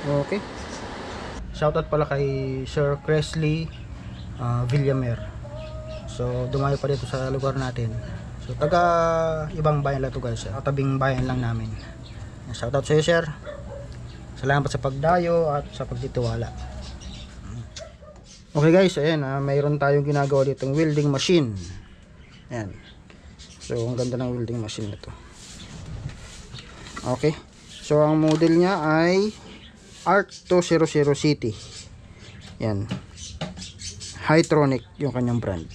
Okay. Shoutout pala kay Sir Cresley Villamer. So dumayo pa dito sa lugar natin. So taga ibang bayan lang to guys, tabing bayan lang namin. Shoutout sa iyo sir. Salamat sa pagdayo at sa pagtitiwala. Okay guys, ayan, mayroon tayong ginagawa dito ng welding machine. Ayan. So ang ganda ng welding machine na to. Okay. So ang model niya ay ARC200 City. Yan. Hytronic yung kanyang brand.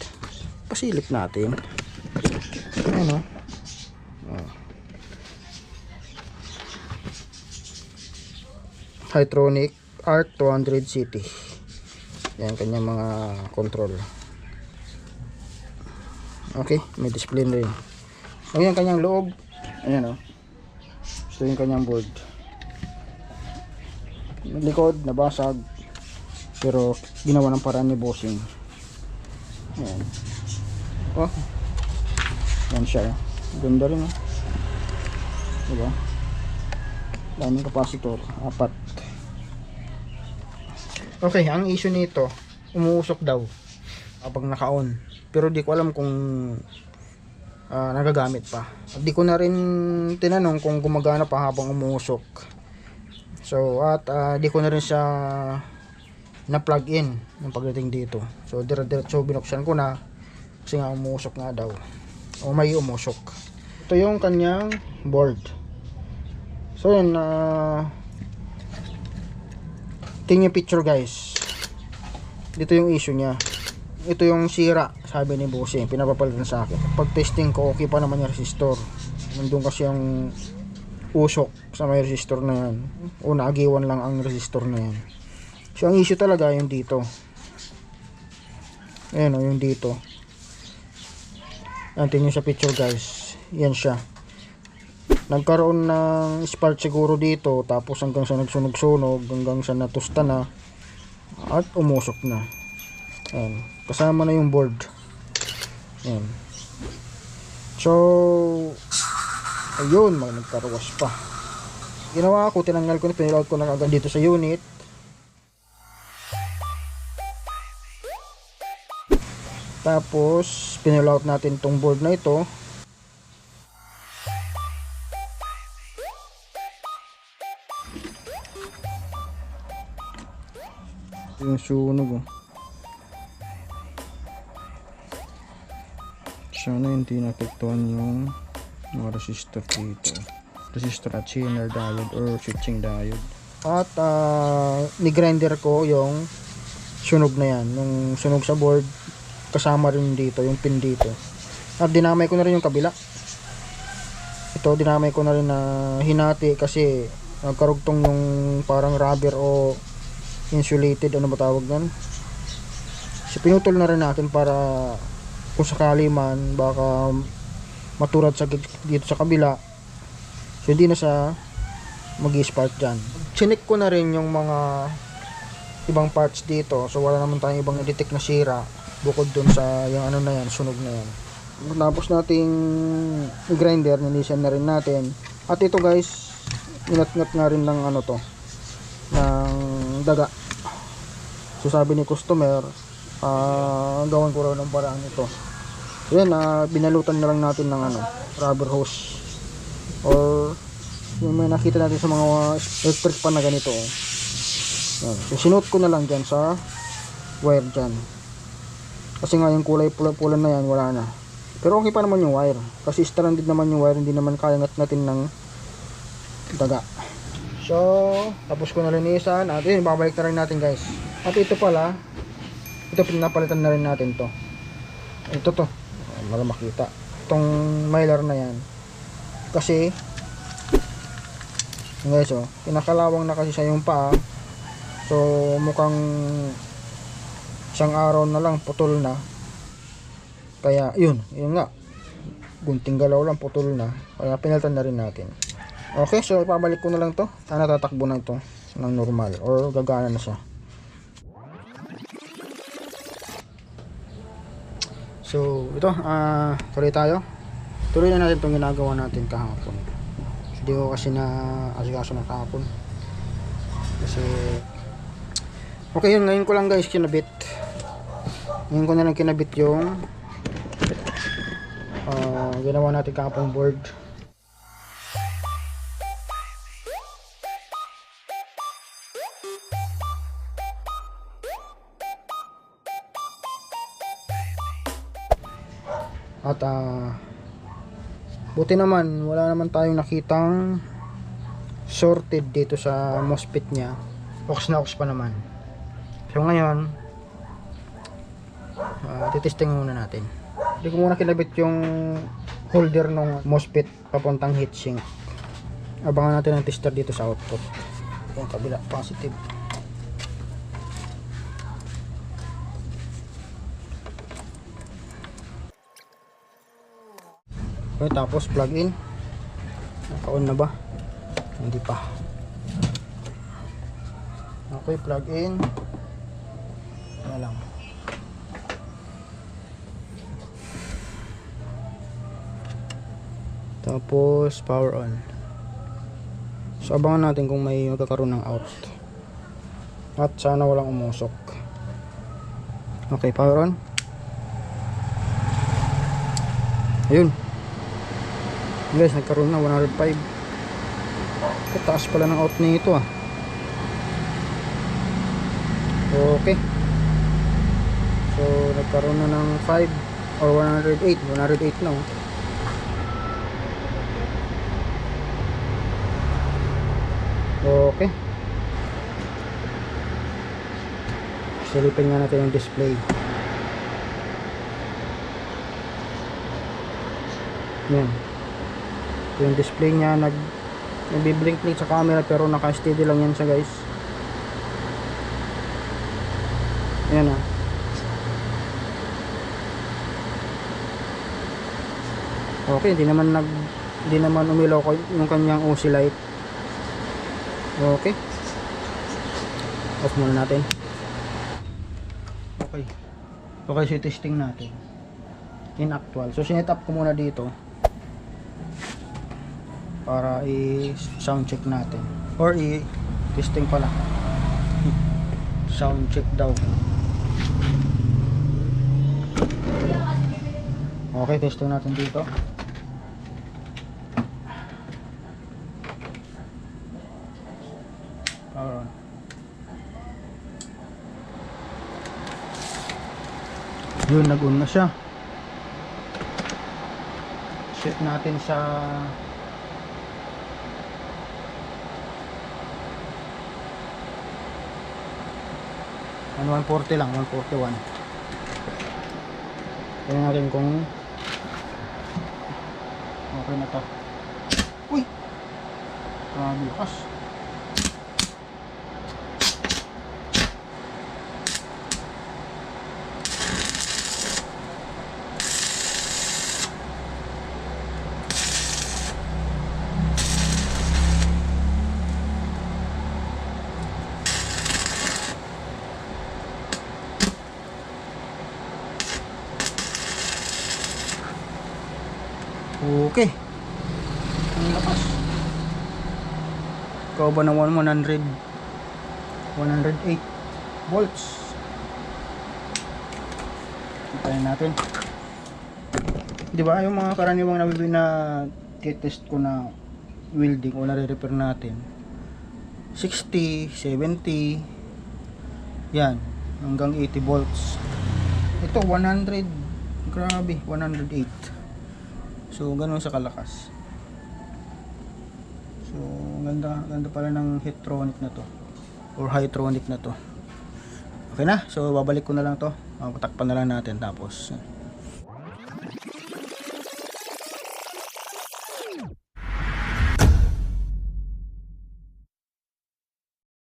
Pasilip natin. Ano? Hytronic ARC200 City. Yan kanyang mga control. Okay, may display na rin. Ayan kanyang loob. Ayan o. Ito yung kanyang board. Likod nabasag pero ginawa ng paraan ni bossing. Ayan. Oh, yan siya. Ganda rin oh. Diba? Daming capacitor, 4. Okay, ang issue nito, umuusok daw kapag naka-on, pero di ko alam kung nagagamit pa. At di ko na rin tinanong kung gumagana pa habang umuusok. So at di ko na rin siya na plug in yung pagdating dito. So diretso binuksan ko na kasi nga umusok nga daw o may umusok. Ito yung kanyang board. So yun, tingnan yung picture guys. Dito yung issue niya. Ito yung sira, sabi ni bossing, pinapapalitan sa akin. Pag testing ko, okay pa naman yung resistor. Nandun kasi yung usok sa may resistor na yan. O naagiwan lang ang resistor na yan. So ang issue talaga yung dito. Ayan o, yung dito. Ayan, tingnan sa picture guys. Yan siya. Nagkaroon ng spark siguro dito, tapos hanggang sa nagsunog-sunog, hanggang sa natusta na at umusok na. Ayan, kasama na yung board. Ayan. So ayun, nagkaruwas pa. Ginawa ko, tinanggal ko na, pinilout ko na agad dito sa unit. Tapos pinilout natin tong board na ito. Yung sunog oh. Sana hindi naapektuhan yung mga resistor dito. Resistor at chainer diode or switching diode. At ni-grinder ko yung sunog na yan. Yung sunog sa board, kasama rin dito, yung pin dito. At dinamay ko na rin yung kabila. Ito, dinamay ko na rin na hinati kasi nagkarugtong yung parang rubber o insulated, ano ba tawag yan. So pinutol na rin natin para kung sakali man baka matulad sa dito sa kabila, so hindi na sa mag-spark dyan. Chinik ko na rin yung mga ibang parts dito, so wala naman tayong ibang i-detect na sira bukod dun sa yung ano na yan, sunog na yan. Tapos nating grinder, nilisan na rin natin. At ito guys, inat-ngat nga rin ng ano to, ng daga. So sabi ni customer, gawin ko raw ng paraan ito. Yan, binalutan na lang natin ng ano, rubber hose or yung may nakita natin sa mga electric pan na ganito oh. Yan. So sinuot ko na lang dyan sa wire dyan kasi nga yung kulay pula-pula na yan wala na, pero okay pa naman yung wire kasi stranded naman yung wire, hindi naman kaya natin ng daga. So tapos ko na linisan at yun, babalik na rin natin guys. At ito pala, ito pinapalitan na rin natin to. Ito to, para makita itong mylar na yan kasi guys oh, pinakalawang na kasi sa yung paa. So mukhang isang araw na lang putol na, kaya yun nga, gunting galaw lang putol na, kaya pinalitan na rin natin. Okay, so ipabalik ko na lang to, sana tatakbo na ito ng normal or gagana na siya. So ito, tuloy tayo. Tuloy na natin itong ginagawa natin kahapon. Hindi ko kasi na asikaso na kahapon. Kasi okay yun, ngayon ko lang guys kinabit. Ngayon ko na lang kinabit yung ginawa natin kahapong board. At buti naman wala naman tayong nakitang sorted dito sa MOSFET nya. Ox na ox pa naman. So ngayon titesting muna natin. Hindi ko muna kinabit yung holder ng MOSFET papuntang heatsink. Abangan natin ang tester dito sa output. Yung kabila positive. Okay, tapos plug in. Naka-on na ba? Hindi pa. Okay, plug in. Yan lang. Tapos power on. So abangan natin kung may magkakaroon ng out. At sana walang umusok. Okay, power on. Ayun. Guys, nagkaroon na 105. Taas pala ng out nito ah. Okay. So nagkaroon na ng 5 or 108. 108 na oh. Okay. Silipin nga natin yung display. Yan. Yung display niya nagbi-blink sa camera pero naka-steady lang yan siya guys. Yan ah. Okay, hindi naman umilaw ko yung kanyang OC light. Okay. Off muna natin. Okay. Okay, so testing natin. In actual. So sinet up ko muna dito para i-sound check natin or i-testing pala. Sound check daw. Okay, testing natin dito. Power on. Yun, nag-on na siya. Set natin sa 140 lang, 141. Tingnan natin kung okay na to. Uy! Grabe lakas. Okay. Ang lakas. Ikaw ba naman 108 volts. Hintayin natin. Di ba yung mga karaniwang nabibili na test ko na welding o nare-repair natin 60, 70 yan hanggang 80 volts. Ito 100. Grabe, 108. So ganun sa kalakas. So ganda pala ng Heatronic na to or Hitronic na to. Okay na, so babalik ko na lang to. Patakpan na lang natin tapos